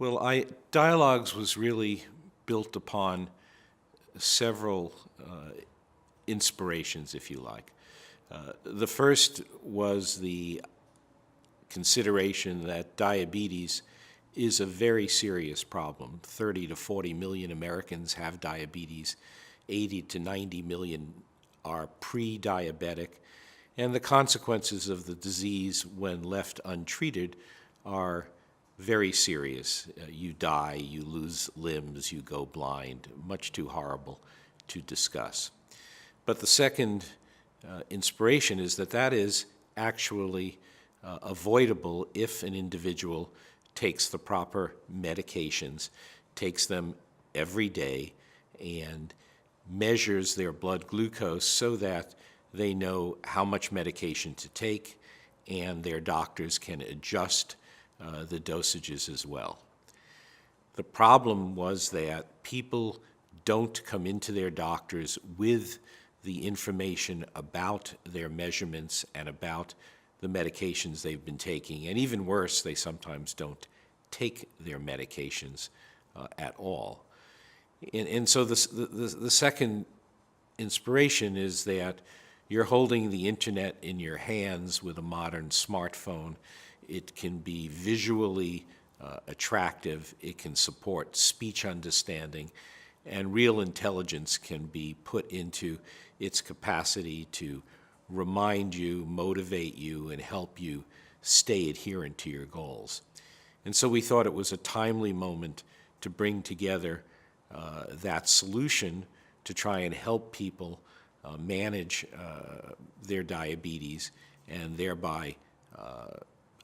Well, iDialogs was really built upon several inspirations, if you like. The first was the consideration that diabetes is a very serious problem. 30 to 40 million Americans have diabetes, 80 to 90 million are pre-diabetic, and the consequences of the disease when left untreated are very serious. You die, you lose limbs, you go blind, much too horrible to discuss. But the second inspiration is that is actually avoidable if an individual takes the proper medications, takes them every day, and measures their blood glucose so that they know how much medication to take, and their doctors can adjust the dosages as well. The problem was that people don't come into their doctors with the information about their measurements and about the medications they've been taking, and even worse, they sometimes don't take their medications at all. And so the second inspiration is that you're holding the internet in your hands with a modern smartphone. It can be visually attractive, it can support speech understanding, and real intelligence can be put into its capacity to remind you, motivate you, and help you stay adherent to your goals. And so we thought it was a timely moment to bring together that solution to try and help people manage their diabetes and thereby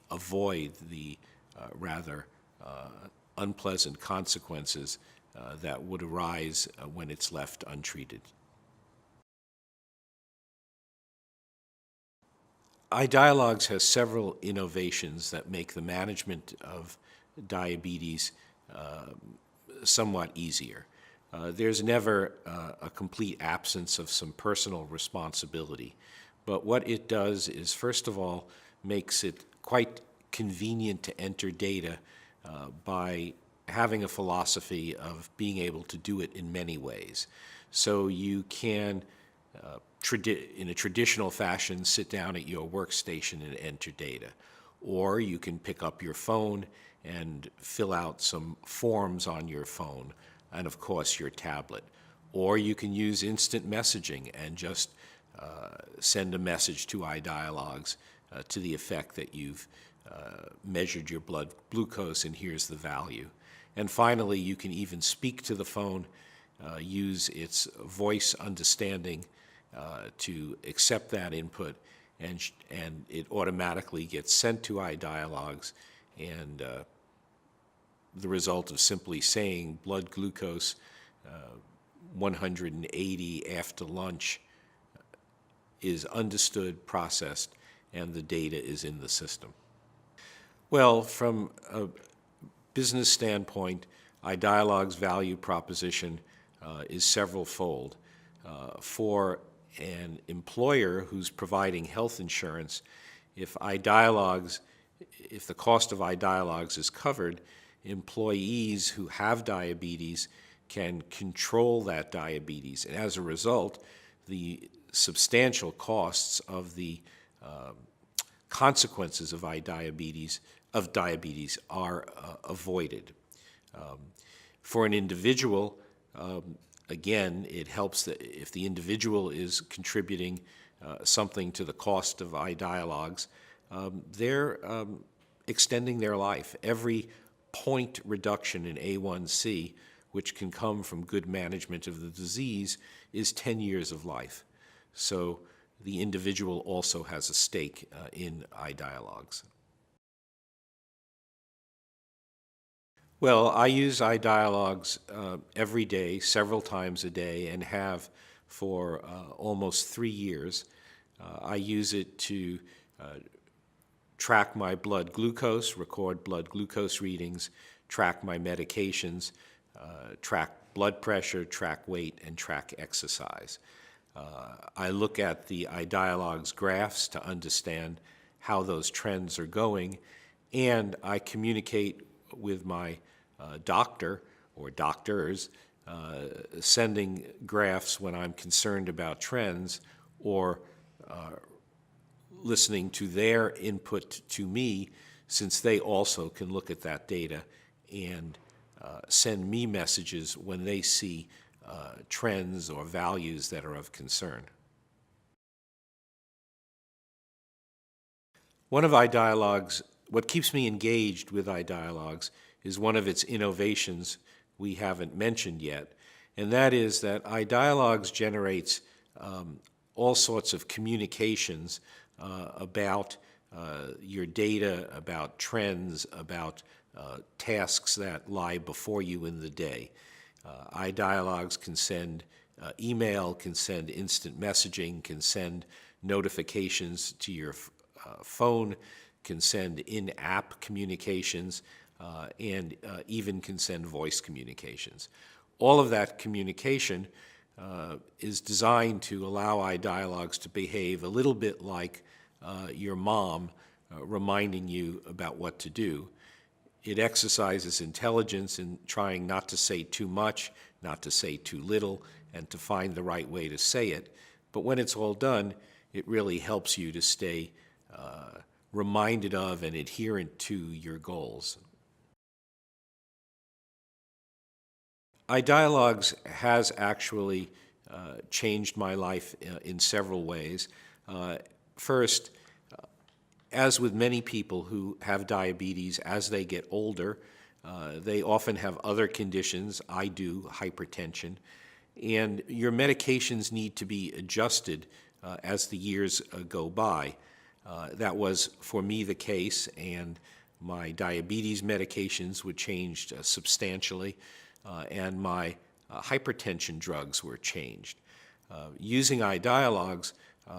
avoid the rather unpleasant consequences that would arise when it's left untreated. iDialogs has several innovations that make the management of diabetes somewhat easier. There's never a complete absence of some personal responsibility, but what it does is, first of all, makes it quite convenient to enter data by having a philosophy of being able to do it in many ways. So you can in a traditional fashion, sit down at your workstation and enter data. Or you can pick up your phone and fill out some forms on your phone, and of course your tablet. Or you can use instant messaging and just send a message to iDialogs to the effect that you've measured your blood glucose and here's the value. And finally, you can even speak to the phone, use its voice understanding to accept that input, and it automatically gets sent to iDialogs, and the result of simply saying blood glucose 180 after lunch is understood, processed, and the data is in the system. Well, from a business standpoint, iDialogs' value proposition is several-fold. For an employer who's providing health insurance, if the cost of iDialogs is covered, employees who have diabetes can control that diabetes, and as a result, the substantial costs of the consequences of diabetes are avoided. For an individual, again, it helps that if the individual is contributing something to the cost of iDialogs, they're extending their life. Every point reduction in A1C, which can come from good management of the disease, is 10 years of life. So the individual also has a stake in iDialogs. Well, I use iDialogs every day, several times a day, and have for almost 3 years. I use it to track my blood glucose, record blood glucose readings, track my medications, track blood pressure, track weight, and track exercise. I look at the iDialogs graphs to understand how those trends are going, and I communicate with my doctor or doctors sending graphs when I'm concerned about trends, or listening to their input to me, since they also can look at that data and send me messages when they see trends or values that are of concern. One of iDialogs, what keeps me engaged with iDialogs is one of its innovations we haven't mentioned yet, and that is that iDialogs generates all sorts of communications about your data, about trends, about tasks that lie before you in the day. iDialogs can send email, can send instant messaging, can send notifications to your phone, can send in-app communications, and even can send voice communications. All of that communication is designed to allow iDialogs to behave a little bit like your mom reminding you about what to do. It exercises intelligence in trying not to say too much, not to say too little, and to find the right way to say it. But when it's all done, it really helps you to stay reminded of and adherent to your goals. iDialogs has actually changed my life in several ways. First, as with many people who have diabetes, as they get older, they often have other conditions. I do, hypertension. And your medications need to be adjusted as the years go by. That was, for me, the case, and my diabetes medications were changed substantially, and my hypertension drugs were changed. Using iDialogs,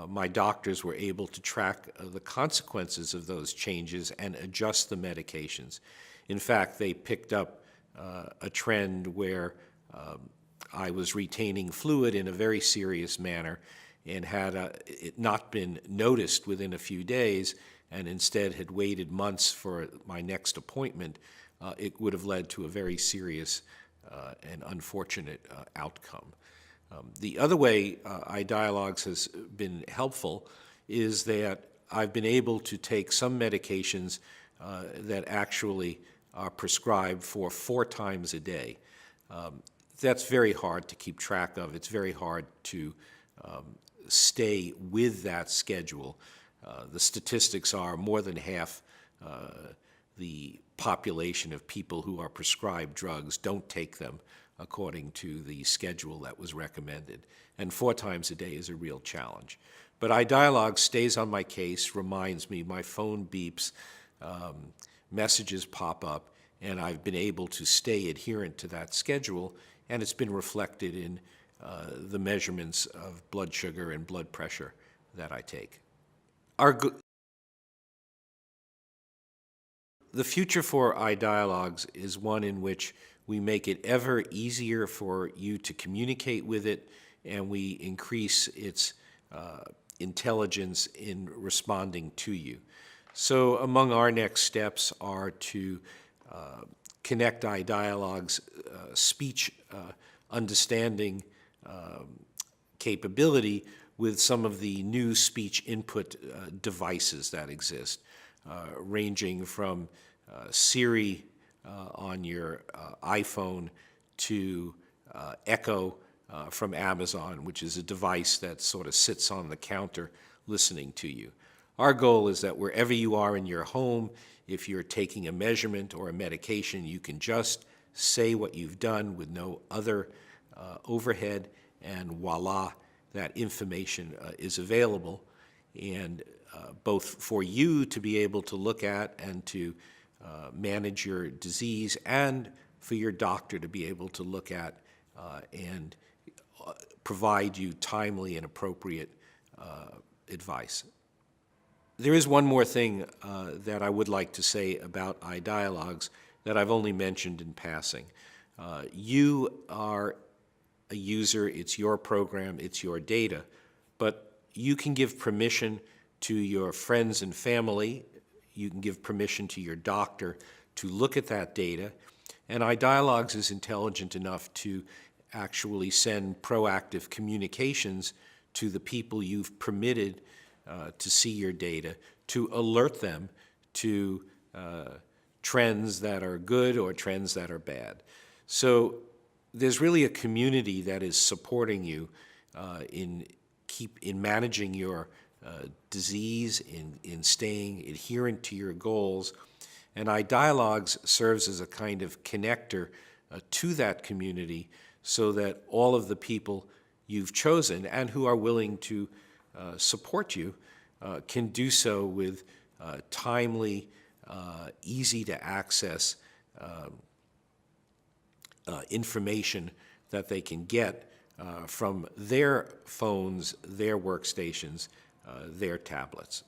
my doctors were able to track the consequences of those changes and adjust the medications. In fact, they picked up a trend where I was retaining fluid in a very serious manner, and had it not been noticed within a few days and instead had waited months for my next appointment, it would have led to a very serious and unfortunate outcome. The other way iDialogs has been helpful is that I've been able to take some medications that actually are prescribed for 4 times a day. That's very hard to keep track of. It's very hard to stay with that schedule. The statistics are more than half the population of people who are prescribed drugs don't take them according to the schedule that was recommended. And 4 times a day is a real challenge. But iDialogs stays on my case, reminds me, my phone beeps, messages pop up, and I've been able to stay adherent to that schedule, and it's been reflected in the measurements of blood sugar and blood pressure that I take. The future for iDialogs is one in which we make it ever easier for you to communicate with it, and we increase its intelligence in responding to you. So among our next steps are to connect iDialogs' speech understanding capability with some of the new speech input devices that exist, ranging from Siri on your iPhone to Echo from Amazon, which is a device that sort of sits on the counter listening to you. Our goal is that wherever you are in your home, if you're taking a measurement or a medication, you can just say what you've done with no other overhead, and voila, that information is available. And both for you to be able to look at and to manage your disease, and for your doctor to be able to look at and provide you timely and appropriate advice. There is one more thing that I would like to say about iDialogs that I've only mentioned in passing. You are a user, it's your program, it's your data, but you can give permission to your friends and family, you can give permission to your doctor to look at that data, And iDialogs is intelligent enough to actually send proactive communications to the people you've permitted to see your data, to alert them to trends that are good or trends that are bad. So there's really a community that is supporting you in managing your disease, in staying adherent to your goals. And iDialogs serves as a kind of connector to that community so that all of the people you've chosen and who are willing to support you can do so with timely, easy to access information that they can get from their phones, their workstations, their tablets.